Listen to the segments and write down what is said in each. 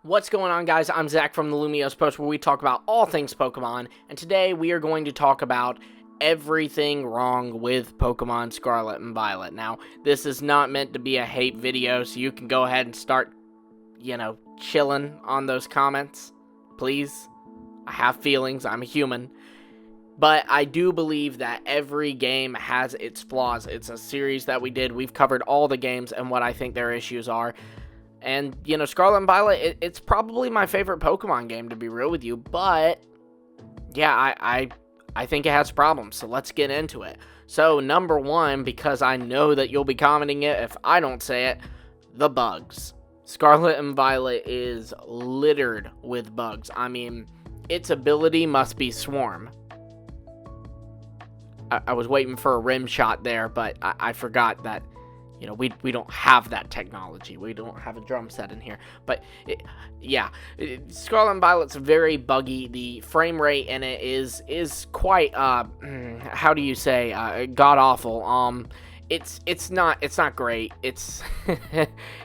What's going on, guys? I'm Zach from the Lumios Post, where we talk about all things Pokemon, and today we are going to talk about everything wrong with Pokemon Scarlet and Violet. Now, this is not meant to be a hate video, so you can go ahead and start, chilling on those comments, please. I have feelings, I'm a human. But I do believe that every game has its flaws. It's a series that we did. We've covered all the games and what I think their issues are. And, Scarlet and Violet, it's probably my favorite Pokemon game, to be real with you. But, yeah, I think it has problems, so let's get into it. So, number one, because I know that you'll be commenting it if I don't say it, the bugs. Scarlet and Violet is littered with bugs. I mean, its ability must be Swarm. I was waiting for a rim shot there, but I forgot that, we don't have that technology. We don't have a drum set in here. But, Scarlet and Violet's very buggy. The frame rate in it is quite, how do you say, god-awful. It's not great. It's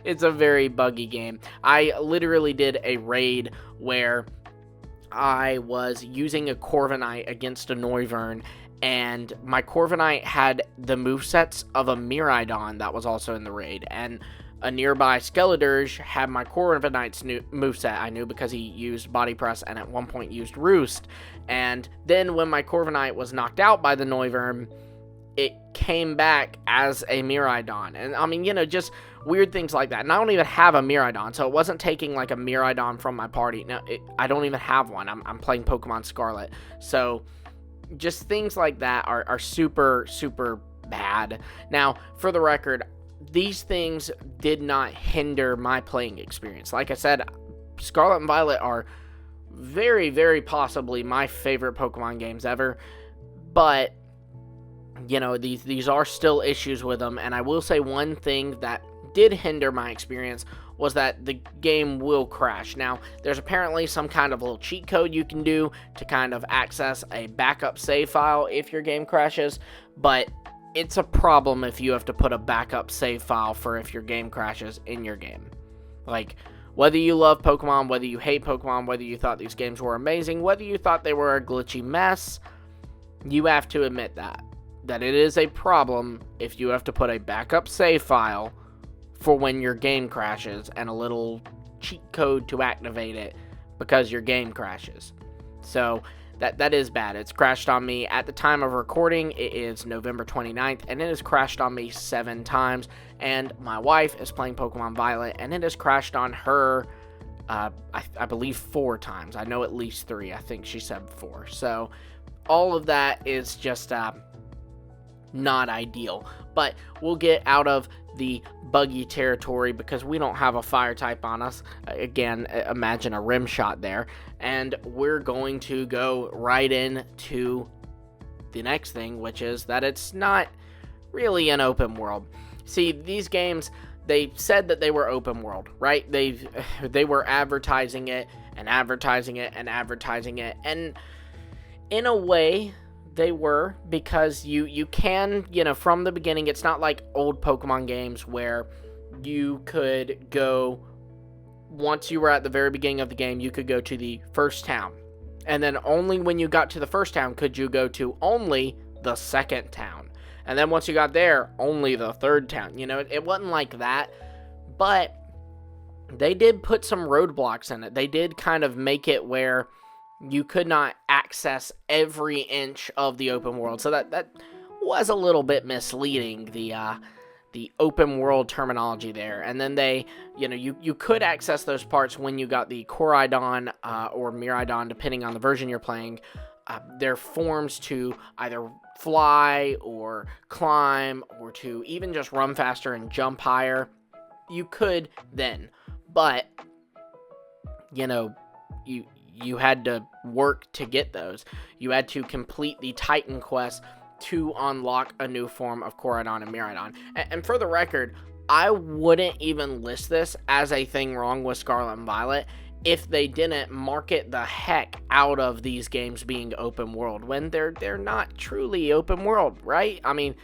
it's a very buggy game. I literally did a raid where I was using a Corviknight against a Noivern, and my Corviknight had the movesets of a Miraidon that was also in the raid, and a nearby Skeledirge had my Corviknight's moveset. I knew because he used Body Press and at one point used Roost, and then when my Corviknight was knocked out by the Noivern, it came back as a Miraidon. And I mean, just weird things like that. And I don't even have a Miraidon, so it wasn't taking like a Miraidon from my party. No, I don't even have one. I'm playing Pokemon Scarlet. So just things like that are super, super bad. Now, for the record, these things did not hinder my playing experience. Like I said, Scarlet and Violet are very, very possibly my favorite Pokemon games ever. But, these are still issues with them. And I will say one thing that did hinder my experience was that the game will crash. Now, there's apparently some kind of little cheat code you can do to kind of access a backup save file if your game crashes, but it's a problem if you have to put a backup save file for if your game crashes in your game. Like, whether you love Pokemon, whether you hate Pokemon, whether you thought these games were amazing, whether you thought they were a glitchy mess, you have to admit that it is a problem if you have to put a backup save file for when your game crashes and a little cheat code to activate it because your game crashes. So that is bad. It's crashed on me at the time of recording. It is November 29th, and it has crashed on me 7 times. And my wife is playing Pokemon Violet, and it has crashed on her, I believe 4 times. I know at least 3. I think she said 4. So all of that is just not ideal. But we'll get out of the buggy territory because we don't have a fire type on us. Again, imagine a rim shot there. And we're going to go right into the next thing, which is that it's not really an open world. See, these games, they said that they were open world, right? They were advertising it and advertising it and advertising it. And in a way, they were, because you can, from the beginning, it's not like old Pokemon games where you could go, once you were at the very beginning of the game, you could go to the first town. And then only when you got to the first town could you go to only the second town. And then once you got there, only the third town. It wasn't like that. But they did put some roadblocks in it. They did kind of make it where you could not access every inch of the open world. So that was a little bit misleading, the open world terminology there. And then they, you could access those parts when you got the Koraidon or Miraidon, depending on the version you're playing, their forms to either fly or climb or to even just run faster and jump higher. You could then, but, you had to work to get those. You had to complete the Titan quest to unlock a new form of Koraidon and Miraidon. And for the record, I wouldn't even list this as a thing wrong with Scarlet and Violet if they didn't market the heck out of these games being open world when they're not truly open world, right? I mean,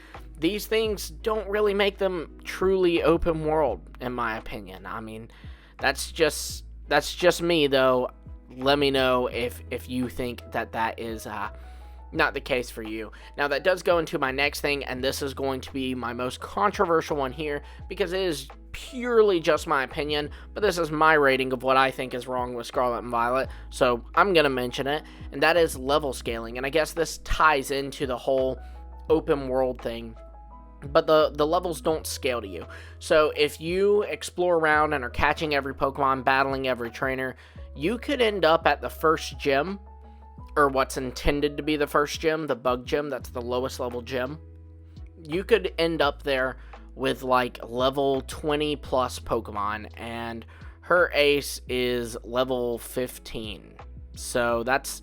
these things don't really make them truly open world, in my opinion. I mean, that's just That's just me, though. Let me know if you think that is not the case for you. Now, that does go into my next thing, and this is going to be my most controversial one here, because it is purely just my opinion, but this is my rating of what I think is wrong with Scarlet and Violet, so I'm going to mention it, and that is level scaling. And I guess this ties into the whole open world thing, but the levels don't scale to you. So if you explore around and are catching every Pokemon, battling every trainer, you could end up at the first gym, or what's intended to be the first gym, the bug gym. That's the lowest level gym. You could end up there with like level 20 plus Pokemon, and her ace is level 15. So that's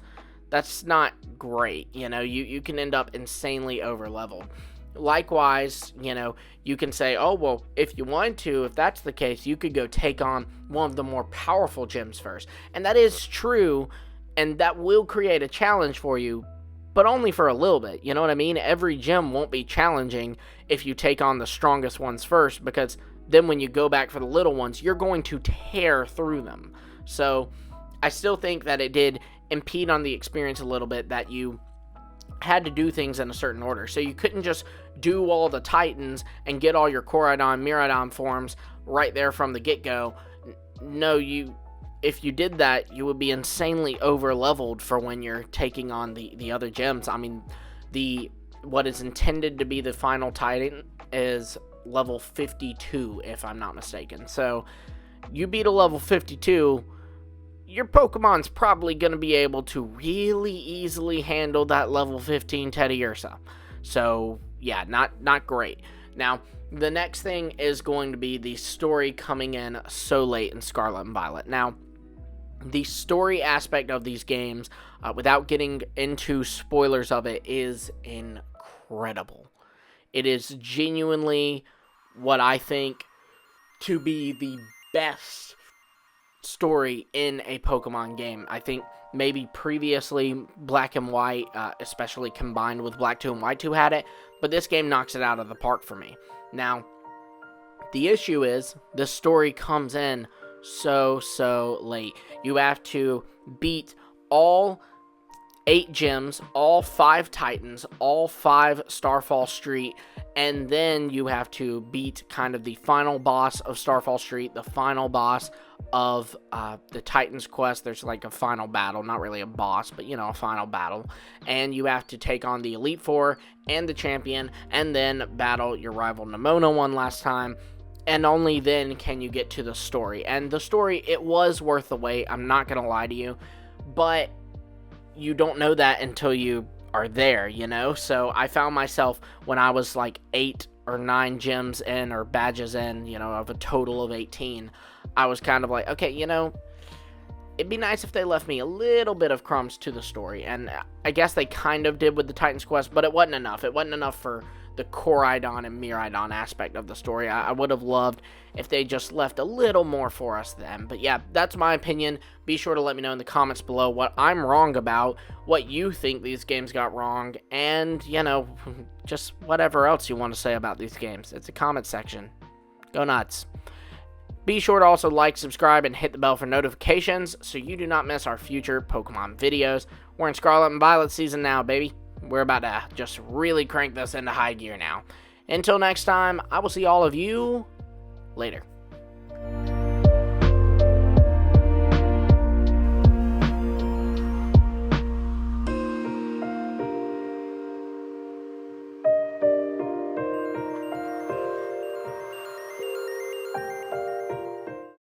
not great. You know, you can end up insanely over leveled. Likewise, you know, you can say, oh, well, if you want to, if that's the case, you could go take on one of the more powerful gyms first. And that is true, and that will create a challenge for you, but only for a little bit. You know what I mean? Every gym won't be challenging if you take on the strongest ones first, because then when you go back for the little ones, you're going to tear through them. So I still think that it did impede on the experience a little bit, that you had to do things in a certain order. So you couldn't just do all the Titans and get all your Koraidon, Miraidon forms right there from the get-go. No, if you did that, you would be insanely over-leveled for when you're taking on the other gyms. I mean, what is intended to be the final Titan is level 52, if I'm not mistaken. So you beat a level 52, your Pokemon's probably going to be able to really easily handle that level 15 Teddiursa. So, yeah, not great. Now, the next thing is going to be the story coming in so late in Scarlet and Violet. Now, the story aspect of these games, without getting into spoilers of it, is incredible. It is genuinely what I think to be the best story in a Pokemon game. I think maybe previously Black and White, especially combined with Black 2 and White 2, had it, but this game knocks it out of the park for me. Now, the issue is the story comes in so late. You have to beat all 8 gyms, all 5 Titans, all 5 Starfall Street, and then you have to beat kind of the final boss of Starfall Street, the final boss of the Titan's Quest. There's like a final battle, not really a boss, but you know, a final battle. And you have to take on the Elite Four and the champion, and then battle your rival Nemona one last time. And only then can you get to the story. And the story, it was worth the wait, I'm not going to lie to you. But you don't know that until you are there, you know? So I found myself when I was like 8 or 9 gyms in, or badges in, you know, of a total of 18, I was kind of like, okay, you know, it'd be nice if they left me a little bit of crumbs to the story. And I guess they kind of did with the Titan's Quest, but it wasn't enough. It wasn't enough for the Koraidon and Miraidon aspect of the story. I would have loved if they just left a little more for us then. But yeah, that's my opinion. Be sure to let me know in the comments below what I'm wrong about, what you think these games got wrong, and, you know, just whatever else you want to say about these games. It's a comment section. Go nuts. Be sure to also like, subscribe, and hit the bell for notifications so you do not miss our future Pokemon videos. We're in Scarlet and Violet season now, baby. We're about to just really crank this into high gear now. Until next time, I will see all of you later.